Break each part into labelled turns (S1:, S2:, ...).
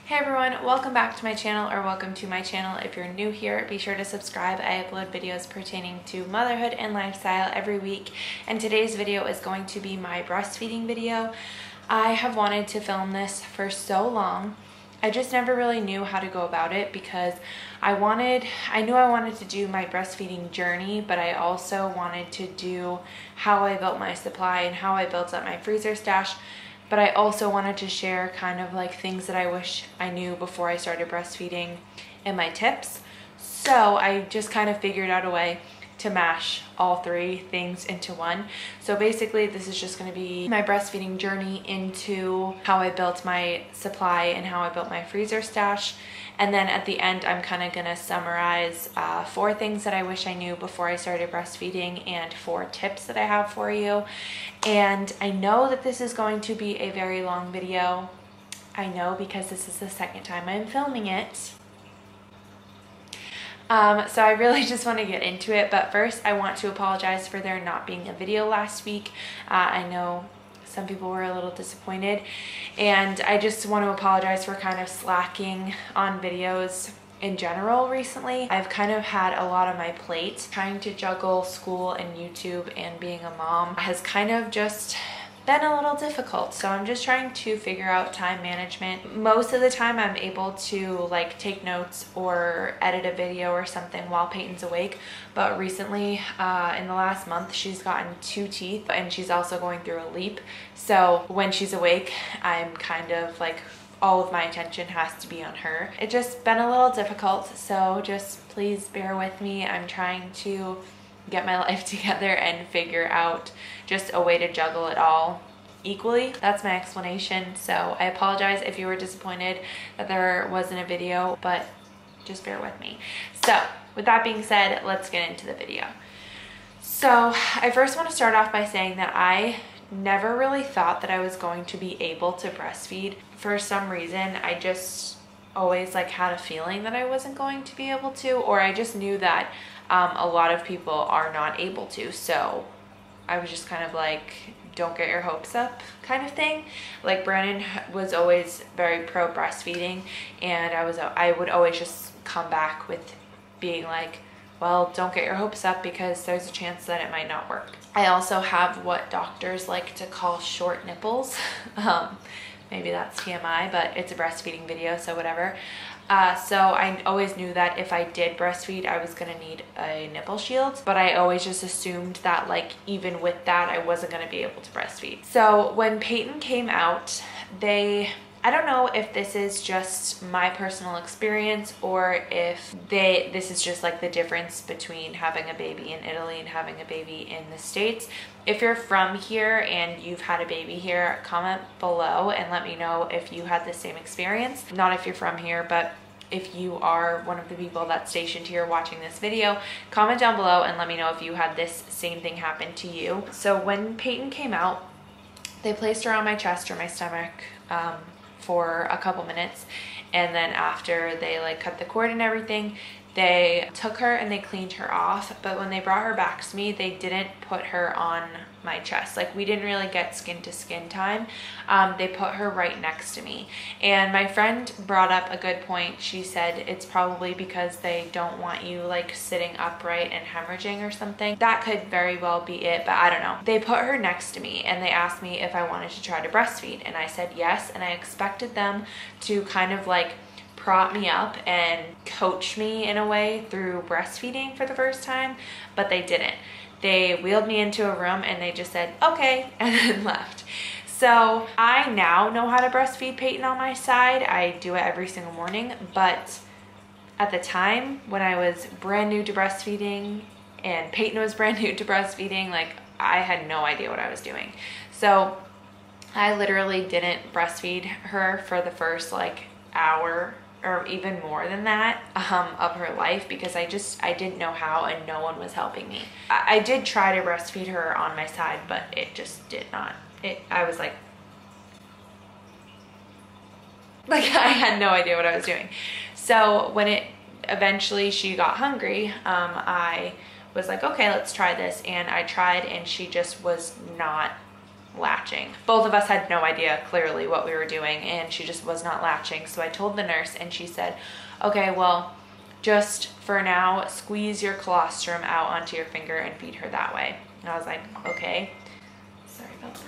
S1: Hey everyone, welcome back to my channel, or welcome to my channel. If you're new here, be sure to subscribe. I upload videos pertaining to motherhood and lifestyle every week, and today's video is going to be my breastfeeding video. I have wanted to film this for so long. I just never really knew how to go about it because I knew I wanted to do my breastfeeding journey, but I also wanted to do how I built my supply and how I built up my freezer stash. But I also wanted to share kind of like things that I wish I knew before I started breastfeeding and my tips. So I just kind of figured out a way to mash all three things into one. So basically this is just going to be my breastfeeding journey into how I built my supply and how I built my freezer stash. And then at the end, I'm kind of going to summarize 4 things that I wish I knew before I started breastfeeding and 4 tips that I have for you. And I know that this is going to be a very long video. I know because this is the second time I'm filming it. So I really just want to get into it, but first I want to apologize for there not being a video last week. I know some people were a little disappointed, and I just want to apologize for kind of slacking on videos in general recently. I've kind of had a lot on my plate. Trying to juggle school and YouTube and being a mom has kind of just been a little difficult, so I'm just trying to figure out time management. Most of the time I'm able to like take notes or edit a video or something while Peyton's awake, but recently in the last month she's gotten 2 teeth and she's also going through a leap, so when she's awake I'm kind of like all of my attention has to be on her. It's just been a little difficult, so just please bear with me. I'm trying to get my life together and figure out just a way to juggle it all equally. That's my explanation. So I apologize if you were disappointed that there wasn't a video, but just bear with me. So with that being said, let's get into the video. So I first want to start off by saying that I never really thought that I was going to be able to breastfeed. For some reason, I just always like had a feeling that I wasn't going to be able to, or I just knew that a lot of people are not able to. So I was just kind of like, don't get your hopes up kind of thing. Like Brandon was always very pro breastfeeding, and I would always just come back with being like, well, don't get your hopes up because there's a chance that it might not work. I also have what doctors like to call short nipples. Maybe that's TMI, but it's a breastfeeding video, so whatever. So I always knew that if I did breastfeed, I was gonna need a nipple shield, but I always just assumed that like even with that, I wasn't gonna be able to breastfeed. So when Peyton came out, I don't know if this is just my personal experience or if this is just like the difference between having a baby in Italy and having a baby in the States. If you're from here and you've had a baby here, comment below and let me know if you had the same experience. Not if you're from here, but if you are one of the people that's stationed here watching this video, comment down below and let me know if you had this same thing happen to you. So when Peyton came out, they placed her on my chest or my stomach for a couple minutes, and then after they like cut the cord and everything, they took her and they cleaned her off. But when they brought her back to me, they didn't put her on my chest. Like we didn't really get skin to skin time. They put her right next to me, and my friend brought up a good point. She said it's probably because they don't want you like sitting upright and hemorrhaging or something. That could very well be it, but I don't know. They put her next to me and they asked me if I wanted to try to breastfeed, and I said yes, and I expected them to kind of like prop me up and coach me in a way through breastfeeding for the first time, but they didn't. They wheeled me into a room and they just said, okay, and then left. So I now know how to breastfeed Peyton on my side. I do it every single morning, but at the time when I was brand new to breastfeeding and Peyton was brand new to breastfeeding, like I had no idea what I was doing. So I literally didn't breastfeed her for the first like hour or even more than that of her life because I didn't know how, and no one was helping me. I did try to breastfeed her on my side, but it just did not. I was like I had no idea what I was doing. So when eventually she got hungry, I was like, okay, let's try this, and I tried, and she just was not latching. Both of us had no idea clearly what we were doing, and she just was not latching. So I told the nurse, and she said, okay, well, just for now, squeeze your colostrum out onto your finger and feed her that way. And I was like, okay. Sorry about that.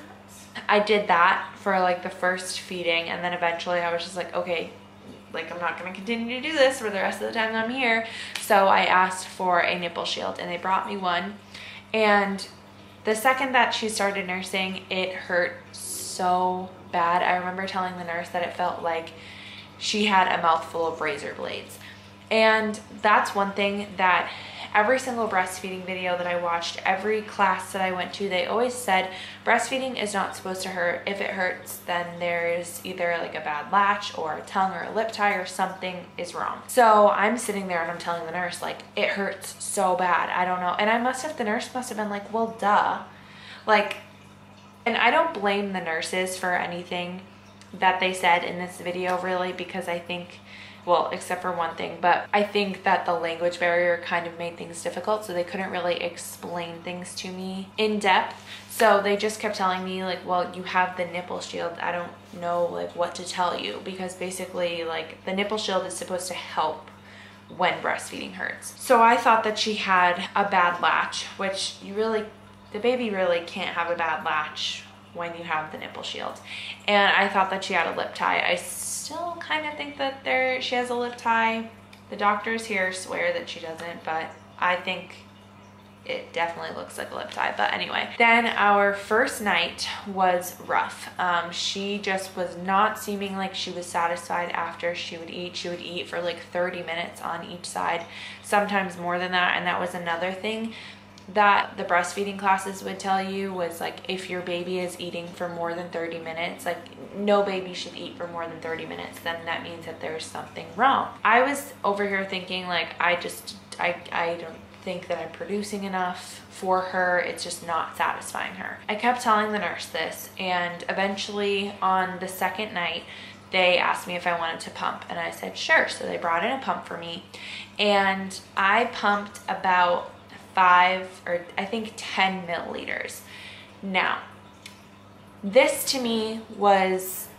S1: I did that for like the first feeding, and then eventually I was just like, okay, like I'm not gonna continue to do this for the rest of the time I'm here. So I asked for a nipple shield, and they brought me one. And the second that she started nursing, it hurt so bad. I remember telling the nurse that it felt like she had a mouthful of razor blades. And that's one thing that every single breastfeeding video that I watched, every class that I went to, they always said breastfeeding is not supposed to hurt. If it hurts, then there's either like a bad latch or a tongue or a lip tie or something is wrong. So I'm sitting there and I'm telling the nurse, like, it hurts so bad. I don't know. And the nurse must have been like, well, duh. Like, and I don't blame the nurses for anything that they said in this video really, because I think, well, except for one thing, but I think that the language barrier kind of made things difficult, so they couldn't really explain things to me in depth. So they just kept telling me like, well, you have the nipple shield. I don't know like what to tell you, because basically like the nipple shield is supposed to help when breastfeeding hurts. So I thought that she had a bad latch, which the baby really can't have a bad latch when you have the nipple shield. And I thought that she had a lip tie. I still kind of think that she has a lip tie. The doctors here swear that she doesn't, but I think it definitely looks like a lip tie. But anyway, then our first night was rough. She just was not seeming like she was satisfied after she would eat. She would eat for like 30 minutes on each side, sometimes more than that. And that was another thing that the breastfeeding classes would tell you, was like, if your baby is eating for more than 30 minutes, like no baby should eat for more than 30 minutes, then that means that there's something wrong. I was over here thinking like, I don't think that I'm producing enough for her. It's just not satisfying her. I kept telling the nurse this, and eventually on the second night, they asked me if I wanted to pump, and I said sure. So they brought in a pump for me, and I pumped about 5 or I think 10 milliliters. Now, this to me was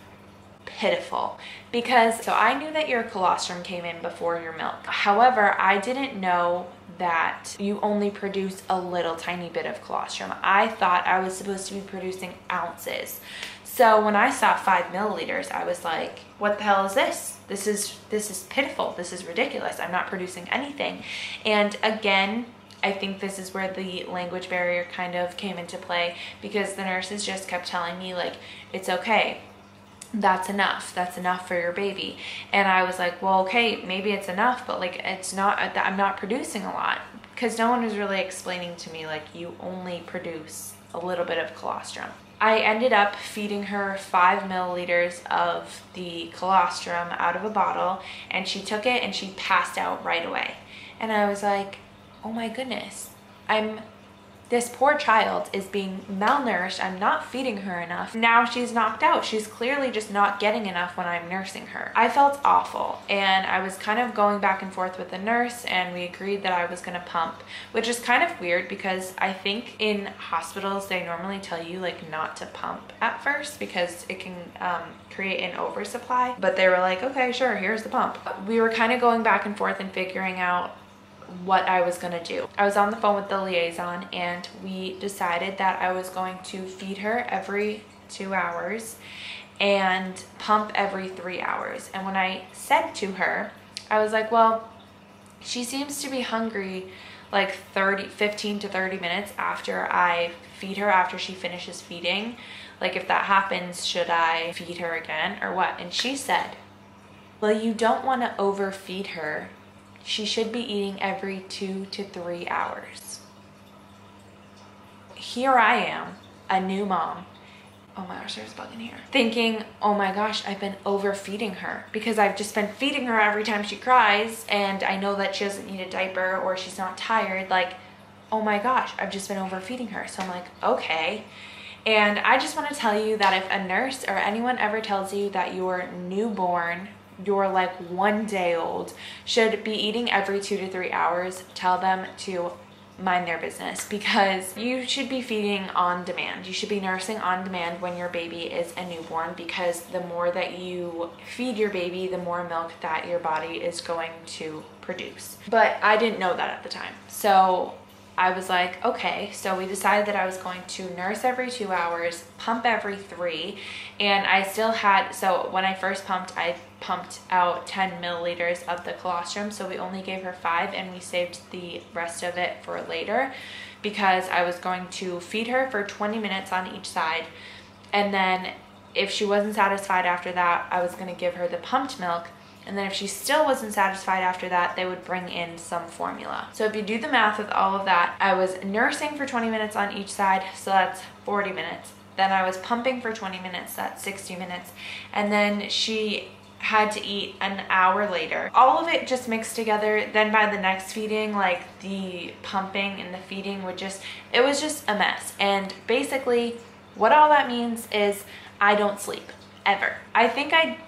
S1: pitiful, because so I knew that your colostrum came in before your milk. However, I didn't know that you only produce a little tiny bit of colostrum. I thought I was supposed to be producing ounces. So when I saw 5 milliliters, I was like, what the hell is this? This is pitiful. This is ridiculous. I'm not producing anything. And again, I think this is where the language barrier kind of came into play, because the nurses just kept telling me like, it's okay. That's enough. That's enough for your baby. And I was like, well, okay, maybe it's enough, but like, it's not, I'm not producing a lot, because no one was really explaining to me like, you only produce a little bit of colostrum. I ended up feeding her 5 milliliters of the colostrum out of a bottle, and she took it and she passed out right away. And I was like, oh my goodness, this poor child is being malnourished. I'm not feeding her enough. Now she's knocked out. She's clearly just not getting enough when I'm nursing her. I felt awful, and I was kind of going back and forth with the nurse, and we agreed that I was gonna pump, which is kind of weird, because I think in hospitals they normally tell you like not to pump at first, because it can create an oversupply. But they were like, okay, sure, here's the pump. We were kind of going back and forth and figuring out what I was gonna do. I was on the phone with the liaison, and we decided that I was going to feed her every 2 hours and pump every 3 hours. And when I said to her, I was like, well, she seems to be hungry like 15 to 30 minutes after I feed her, after she finishes feeding. Like, if that happens, should I feed her again or what? And she said, well, you don't want to overfeed her. She should be eating every 2 to 3 hours. Here I am, a new mom. Oh my gosh, there's a bug in here. Thinking, oh my gosh, I've been overfeeding her, because I've just been feeding her every time she cries, and I know that she doesn't need a diaper or she's not tired. Like, oh my gosh, I've just been overfeeding her. So I'm like, okay. And I just want to tell you that if a nurse or anyone ever tells you that your newborn, you're like 1 day old, should be eating every 2 to 3 hours, tell them to mind their business, because you should be feeding on demand. You should be nursing on demand when your baby is a newborn, because the more that you feed your baby, the more milk that your body is going to produce. But I didn't know that at the time. So I was like, okay, so we decided that I was going to nurse every 2 hours, pump every 3, and I still had, so when I first pumped, I pumped out 10 milliliters of the colostrum, so we only gave her 5 and we saved the rest of it for later, because I was going to feed her for 20 minutes on each side, and then if she wasn't satisfied after that, I was going to give her the pumped milk. And then if she still wasn't satisfied after that, they would bring in some formula. So if you do the math with all of that, I was nursing for 20 minutes on each side, so that's 40 minutes. Then I was pumping for 20 minutes, that's 60 minutes. And then she had to eat an hour later. All of it just mixed together. Then by the next feeding, like the pumping and the feeding it was just a mess. And basically what all that means is I don't sleep, ever. I think I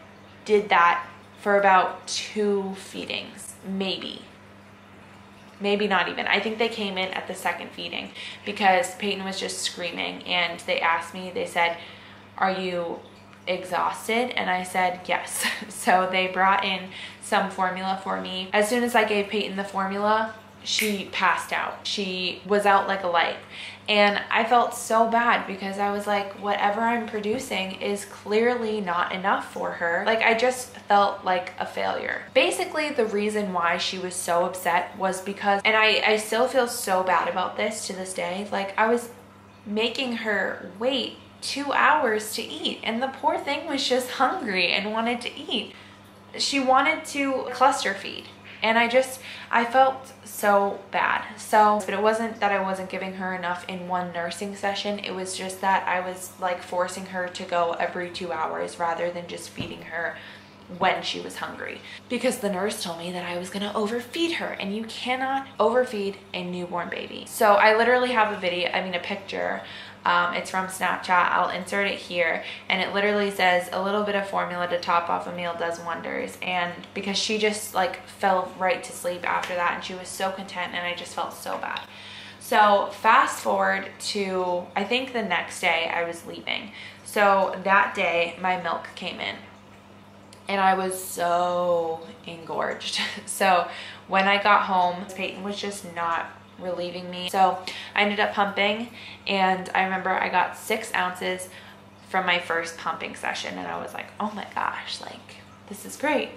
S1: did that for about 2 feedings, maybe not even. I think they came in at the second feeding because Peyton was just screaming, and they asked me, they said, are you exhausted? And I said yes. So they brought in some formula for me. As soon as I gave Peyton the formula, she passed out. She was out like a light. And I felt so bad because I was like, whatever I'm producing is clearly not enough for her. Like, I just felt like a failure. Basically, the reason why she was so upset was because, and I still feel so bad about this to this day, like I was making her wait 2 hours to eat, and the poor thing was just hungry and wanted to eat. She wanted to cluster feed. And I felt so bad. But it wasn't that I wasn't giving her enough in one nursing session. It was just that I was like forcing her to go every 2 hours rather than just feeding her when she was hungry. Because the nurse told me that I was gonna overfeed her, and you cannot overfeed a newborn baby. So I literally have a picture. It's from Snapchat. I'll insert it here, and it literally says a little bit of formula to top off a meal does wonders. And because she just like fell right to sleep after that, and she was so content, and I just felt so bad. So fast forward to, I think the next day I was leaving. So that day my milk came in, and I was so engorged. So when I got home, Peyton was just not relieving me. So I ended up pumping, and I remember I got 6 ounces from my first pumping session, and I was like, oh my gosh, like this is great.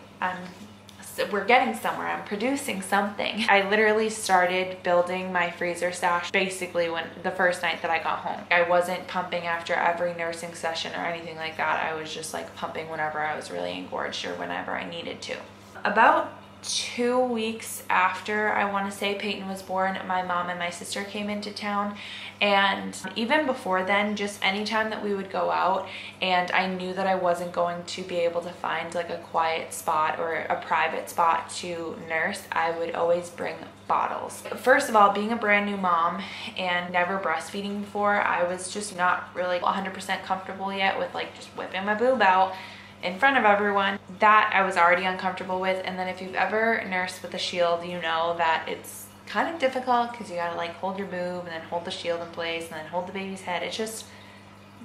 S1: We're getting somewhere. I'm producing something. I literally started building my freezer stash basically when the first night that I got home. I wasn't pumping after every nursing session or anything like that. I was just like pumping whenever I was really engorged or whenever I needed to. About 2 weeks after, I want to say, Peyton was born, my mom and my sister came into town. And even before then, just anytime that we would go out and I knew that I wasn't going to be able to find like a quiet spot or a private spot to nurse, I would always bring bottles. First of all, being a brand new mom and never breastfeeding before, I was just not really 100% comfortable yet with like just whipping my boob out in front of everyone. That I was already uncomfortable with. And then if you've ever nursed with a shield, you know that it's kind of difficult because you gotta like hold your boob and then hold the shield in place and then hold the baby's head. It's just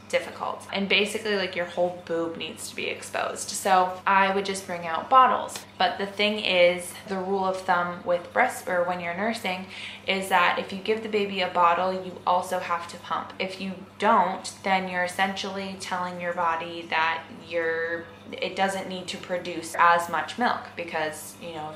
S1: difficult. And basically like your whole boob needs to be exposed. So I would just bring out bottles. But the thing is, the rule of thumb with when you're nursing is that if you give the baby a bottle, you also have to pump. If you don't, then you're essentially telling your body that it doesn't need to produce as much milk, because you know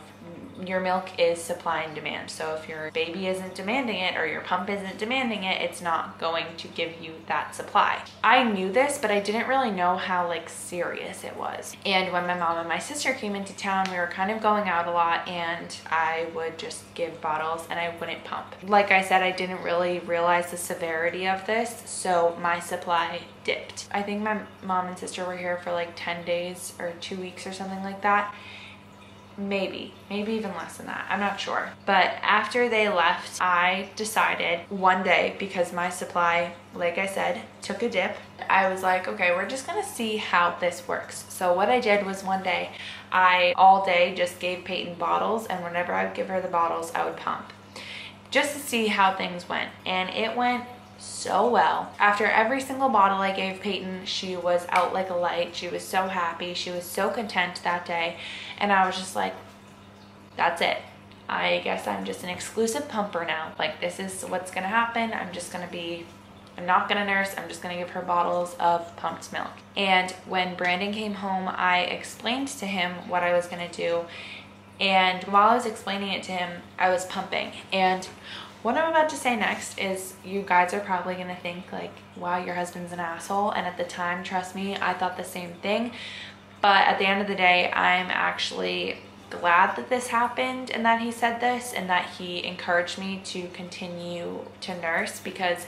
S1: your milk is supply and demand. So if your baby isn't demanding it or your pump isn't demanding it, it's not going to give you that supply. I knew this, but I didn't really know how like serious it was. And when my mom and my sister came into town, we were kind of going out a lot, and I would just give bottles and I wouldn't pump. Like I said, I didn't really realize the severity of this, so my supply dipped. I think my mom and sister were here for like 10 days or 2 weeks or something like that. Maybe even less than that, I'm not sure. But after they left, I decided one day, because my supply, like I said, took a dip, I was like, okay, we're just gonna see how this works. So what I did was one day, I all day just gave Peyton bottles, and whenever I would give her the bottles, I would pump. just to see how things went. And it went so well. After every single bottle I gave Peyton, she was out like a light. She was so happy. She was so content that day. And I was just like, that's it. I guess I'm just an exclusive pumper now. Like, this is what's gonna happen. I'm not gonna nurse. I'm just gonna give her bottles of pumped milk. And when Brandon came home, I explained to him what I was gonna do. And while I was explaining it to him, I was pumping. And what I'm about to say next is, you guys are probably gonna think like, wow, your husband's an asshole. And at the time, trust me, I thought the same thing. But at the end of the day, I'm actually glad that this happened and that he said this and that he encouraged me to continue to nurse, because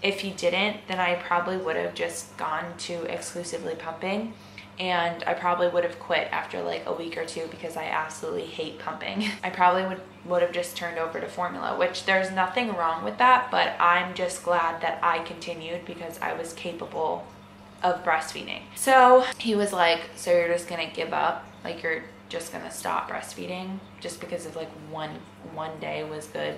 S1: if he didn't, then I probably would have just gone to exclusively pumping, and I probably would have quit after like a week or two because I absolutely hate pumping. I probably would have just turned over to formula, which there's nothing wrong with that, but I'm just glad that I continued because I was capable of breastfeeding. So he was like, so you're just gonna give up? Like, you're just gonna stop breastfeeding just because of like one day was good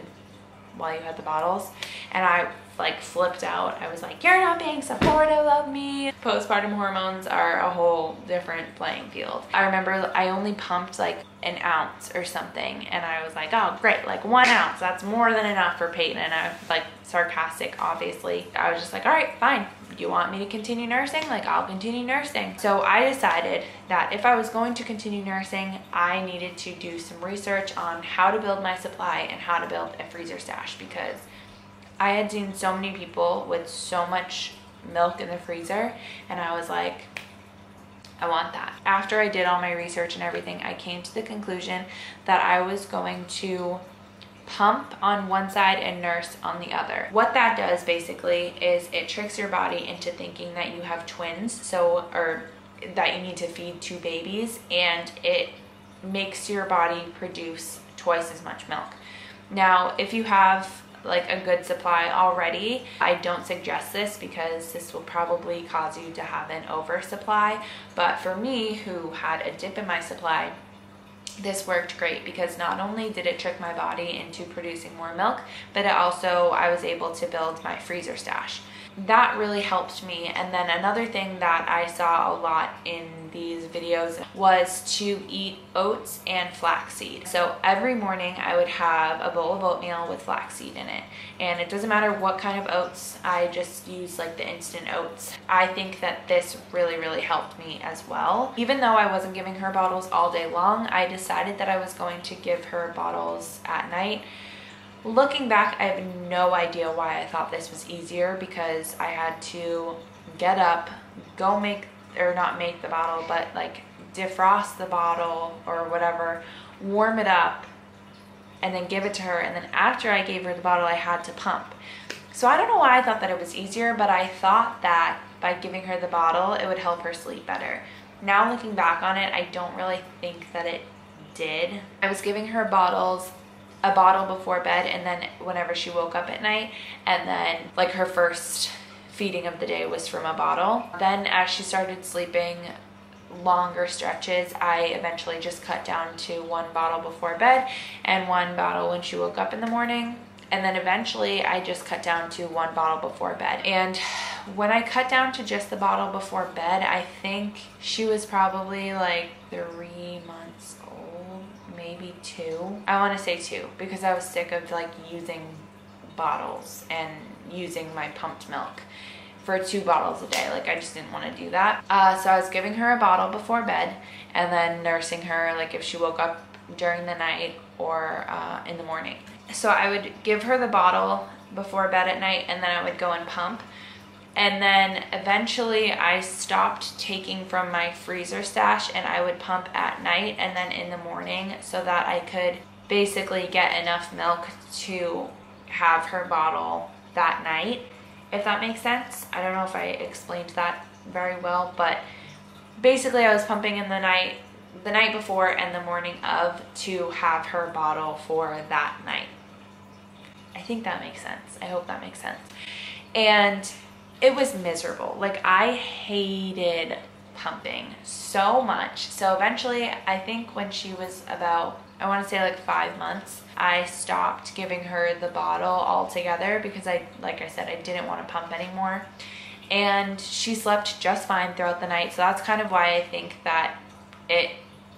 S1: while you had the bottles? And I like flipped out. I was like, you're not being supportive of me. Postpartum hormones are a whole different playing field. I remember I only pumped like an ounce or something, and I was like, oh great, like 1 ounce, that's more than enough for Peyton. And I was like sarcastic, obviously. I was just like, all right, fine, you want me to continue nursing? Like, I'll continue nursing. So I decided that if I was going to continue nursing, I needed to do some research on how to build my supply and how to build a freezer stash, because I had seen so many people with so much milk in the freezer, and I was like, I want that. After I did all my research and everything, I came to the conclusion that I was going to pump on one side and nurse on the other. What that does basically is it tricks your body into thinking that you have twins, or that you need to feed 2 babies, and it makes your body produce twice as much milk. Now, if you have like a good supply already, I don't suggest this because this will probably cause you to have an oversupply. But for me, who had a dip in my supply, this worked great, because not only did it trick my body into producing more milk, but I was able to build my freezer stash. That really helped me. And then another thing that I saw a lot in these videos was to eat oats and flaxseed. So every morning I would have a bowl of oatmeal with flaxseed in it. And it doesn't matter what kind of oats, I just use like the instant oats. I think that this really, really helped me as well. Even though I wasn't giving her bottles all day long, I decided that I was going to give her bottles at night. Looking back, I have no idea why I thought this was easier, because I had to get up, go make, or not make the bottle, but like defrost the bottle or whatever, warm it up, and then give it to her. And then after I gave her the bottle, I had to pump. So I don't know why I thought that it was easier, but I thought that by giving her the bottle, it would help her sleep better. Now looking back on it, I don't really think that it did. I was giving her a bottle before bed, and then whenever she woke up at night, and then like her first feeding of the day was from a bottle. Then as she started sleeping longer stretches, I eventually just cut down to 1 bottle before bed and 1 bottle when she woke up in the morning. And then eventually I just cut down to 1 bottle before bed. And when I cut down to just the bottle before bed, I think she was probably like 3 months old, maybe 2. I want to say 2, because I was sick of like using bottles and using my pumped milk for 2 bottles a day. Like, I just didn't want to do that. So I was giving her a bottle before bed and then nursing her like if she woke up during the night or in the morning. So I would give her the bottle before bed at night, and then I would go and pump. And then eventually I stopped taking from my freezer stash, and I would pump at night and then in the morning, so that I could basically get enough milk to have her bottle that night, if that makes sense. I don't know if I explained that very well, but basically I was pumping in the night before and the morning of to have her bottle for that night. I think that makes sense. I hope that makes sense. And it was miserable. Like, I hated pumping so much. So eventually, I think when she was about, I want to say like 5 months, I stopped giving her the bottle altogether because like I said, I didn't want to pump anymore. And she slept just fine throughout the night. So that's kind of why I think that it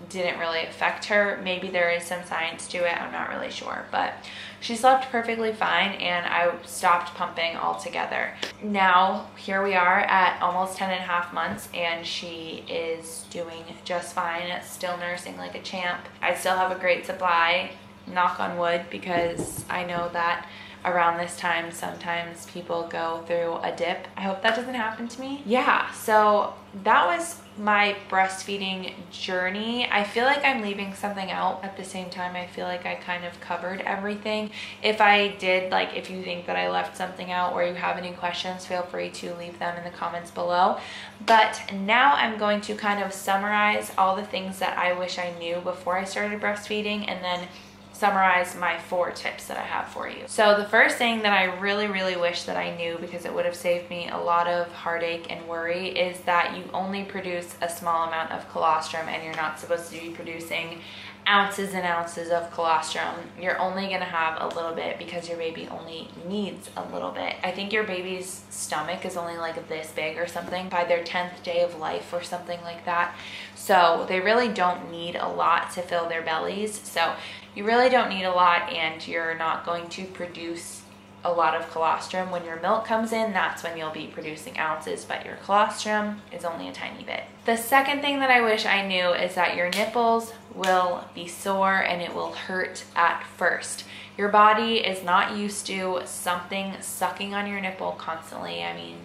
S1: didn't really affect her. Maybe there is some science to it, I'm not really sure, but she slept perfectly fine and I stopped pumping altogether. Now here we are at almost 10.5 months and she is doing just fine, still nursing like a champ. I still have a great supply, knock on wood, because I know that around this time sometimes people go through a dip. I hope that doesn't happen to me. Yeah, so that was my breastfeeding journey. I feel like I'm leaving something out. At the same time, I feel like I kind of covered everything. If I did, like if you think that I left something out or you have any questions, feel free to leave them in the comments below. But now I'm going to kind of summarize all the things that I wish I knew before I started breastfeeding, and then summarize my 4 tips that I have for you. So the first thing that I really wish that I knew, because it would have saved me a lot of heartache and worry, is that you only produce a small amount of colostrum and you're not supposed to be producing ounces and ounces of colostrum. You're only gonna have a little bit because your baby only needs a little bit. I think your baby's stomach is only like this big or something by their 10th day of life or something like that. So they really don't need a lot to fill their bellies. So you really don't need a lot, and you're not going to produce a lot of colostrum. When your milk comes in, that's when you'll be producing ounces, but your colostrum is only a tiny bit. The second thing that I wish I knew is that your nipples will be sore and it will hurt at first. Your body is not used to something sucking on your nipple constantly. I mean,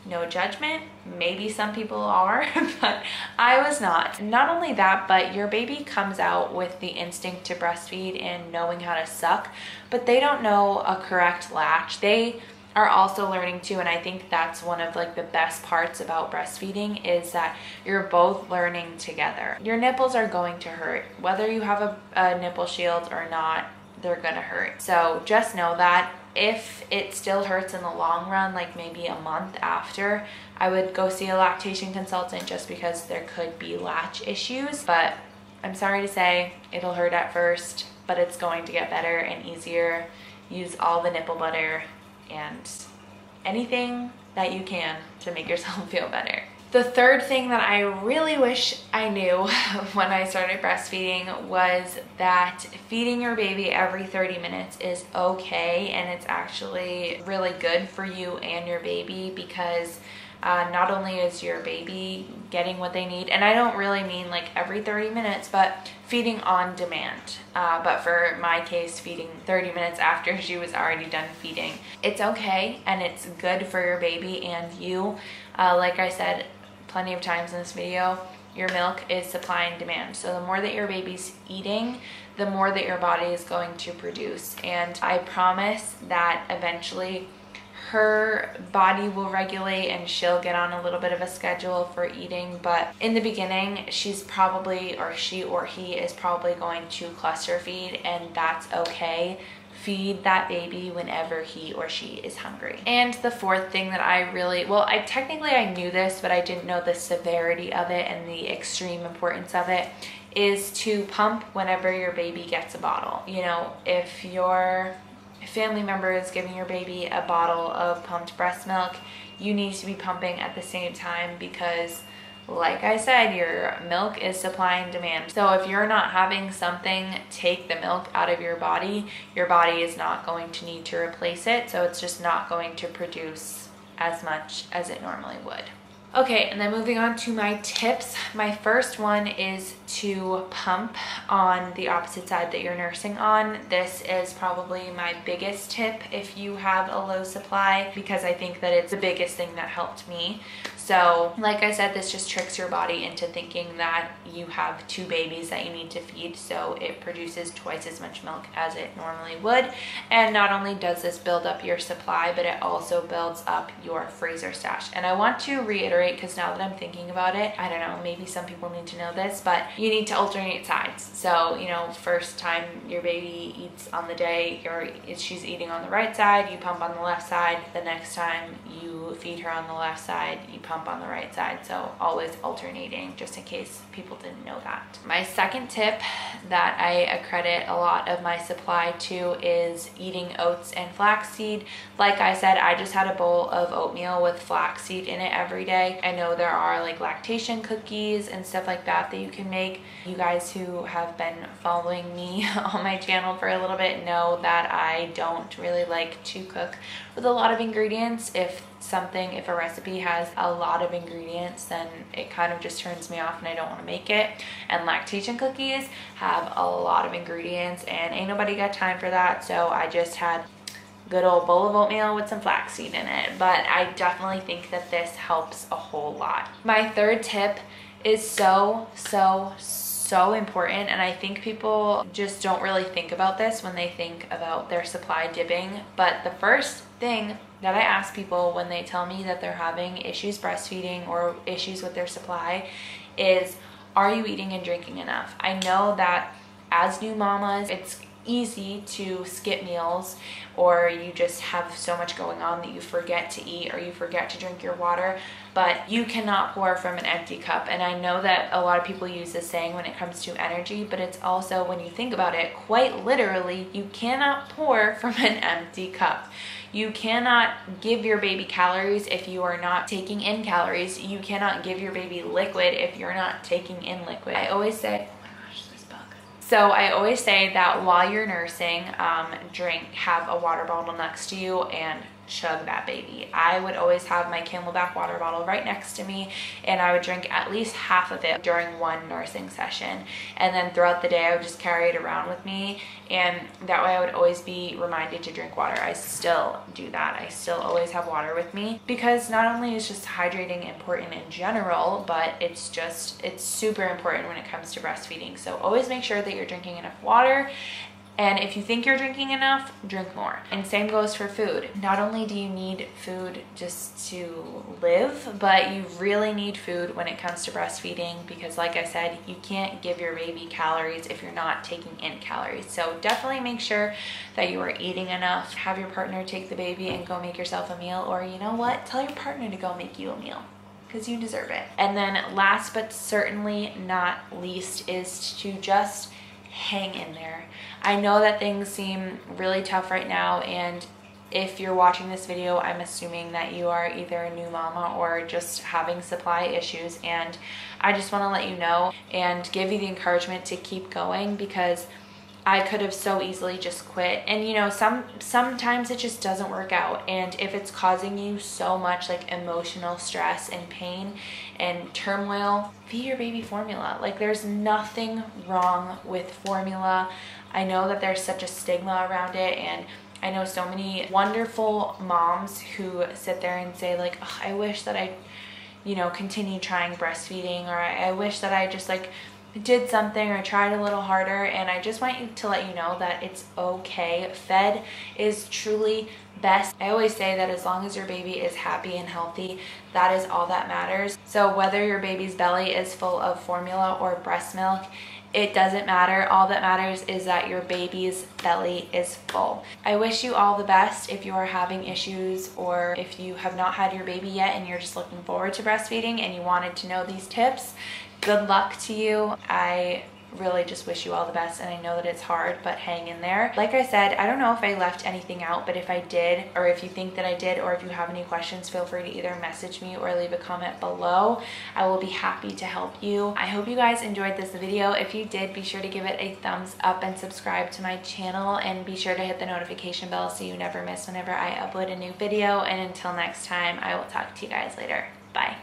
S1: no judgment, maybe some people are, but I was not. Not only that, but your baby comes out with the instinct to breastfeed and knowing how to suck, but they don't know a correct latch. They are also learning to, and I think that's one of like the best parts about breastfeeding, is that you're both learning together. Your nipples are going to hurt. Whether you have a nipple shield or not, they're gonna hurt. So just know that. If it still hurts in the long run, like maybe a month after, I would go see a lactation consultant just because there could be latch issues. But I'm sorry to say, it'll hurt at first, but it's going to get better and easier. Use all the nipple butter and anything that you can to make yourself feel better. The third thing that I really wish I knew when I started breastfeeding was that feeding your baby every 30 minutes is okay, and it's actually really good for you and your baby, because not only is your baby getting what they need, and I don't really mean like every 30 minutes, but feeding on demand. But for my case, feeding 30 minutes after she was already done feeding. It's okay, and it's good for your baby and you. Like I said plenty of times in this video, your milk is supply and demand. So the more that your baby's eating, the more that your body is going to produce. And I promise that eventually her body will regulate and she'll get on a little bit of a schedule for eating. But in the beginning, she's probably, or she or he is probably going to cluster feed, and that's okay. Feed that baby whenever he or she is hungry. And the fourth thing that I really, well, I knew this, but I didn't know the severity of it and the extreme importance of it, is to pump whenever your baby gets a bottle. You know, if your family member is giving your baby a bottle of pumped breast milk, you need to be pumping at the same time, because like I said, your milk is supply and demand. So if you're not having something take the milk out of your body is not going to need to replace it. So it's just not going to produce as much as it normally would. Okay, and then moving on to my tips. My first one is to pump on the opposite side that you're nursing on. This is probably my biggest tip if you have a low supply, because I think that it's the biggest thing that helped me. So like I said, this just tricks your body into thinking that you have 2 babies that you need to feed, so it produces twice as much milk as it normally would. And not only does this build up your supply, but it also builds up your freezer stash. And I want to reiterate, because now that I'm thinking about it, I don't know, maybe some people need to know this, but you need to alternate sides. So, you know, first time your baby eats on the day, she's eating on the right side, you pump on the left side. The next time you feed her on the left side, you pump pump on the right side. So always alternating, just in case people didn't know that. My second tip that I accredit a lot of my supply to is eating oats and flaxseed. Like I said, I just had a bowl of oatmeal with flaxseed in it every day. I know there are like lactation cookies and stuff like that that you can make. You guys who have been following me on my channel for a little bit know that I don't really like to cook with a lot of ingredients. If a recipe has a lot of ingredients, then it kind of just turns me off and I don't want to make it. And lactation cookies have a lot of ingredients and ain't nobody got time for that. So I just had good old bowl of oatmeal with some flaxseed in it. But I definitely think that this helps a whole lot. My third tip is so important, and I think people just don't really think about this when they think about their supply dipping. But the first thing that I ask people when they tell me that they're having issues breastfeeding or issues with their supply is, are you eating and drinking enough? I know that as new mamas, it's easy to skip meals, or you just have so much going on that you forget to eat or you forget to drink your water, but you cannot pour from an empty cup. And I know that a lot of people use this saying when it comes to energy, but it's also, when you think about it, quite literally, you cannot pour from an empty cup. You cannot give your baby calories if you are not taking in calories. You cannot give your baby liquid if you're not taking in liquid. I always say, so I always say that while you're nursing, have a water bottle next to you and chug that baby. I would always have my Camelback water bottle right next to me, and I would drink at least half of it during one nursing session. And then throughout the day, I would just carry it around with me, and that way I would always be reminded to drink water. I still do that. I still always have water with me, because not only is just hydrating important in general, but it's super important when it comes to breastfeeding. So always make sure that you're drinking enough water. And if you think you're drinking enough, drink more. And same goes for food. Not only do you need food just to live, but you really need food when it comes to breastfeeding, because like I said, you can't give your baby calories if you're not taking in calories. So definitely make sure that you are eating enough. Have your partner take the baby and go make yourself a meal, or you know what? Tell your partner to go make you a meal, because you deserve it. And then last but certainly not least is to just hang in there. I know that things seem really tough right now, and if you're watching this video, I'm assuming that you are either a new mama or just having supply issues, and I just want to let you know and give you the encouragement to keep going, because I could have so easily just quit. And you know, sometimes it just doesn't work out, and if it's causing you so much like emotional stress and pain and turmoil, feed your baby formula. Like, there's nothing wrong with formula. I know that there's such a stigma around it, and I know so many wonderful moms who sit there and say like, oh, I wish that I, continued trying breastfeeding, or I wish that I just like did something or tried a little harder. And I just want to let you know that it's okay. Fed is truly best. I always say that as long as your baby is happy and healthy, that is all that matters. So whether your baby's belly is full of formula or breast milk, it doesn't matter. All that matters is that your baby's belly is full. I wish you all the best if you are having issues, or if you have not had your baby yet and you're just looking forward to breastfeeding and you wanted to know these tips. Good luck to you. I really just wish you all the best, and I know that it's hard, but hang in there. Like I said, I don't know if I left anything out, but if I did, or if you think that I did, or if you have any questions, feel free to either message me or leave a comment below. I will be happy to help you. I hope you guys enjoyed this video. If you did, be sure to give it a thumbs up and subscribe to my channel, and be sure to hit the notification bell so you never miss whenever I upload a new video. And until next time, I will talk to you guys later. Bye.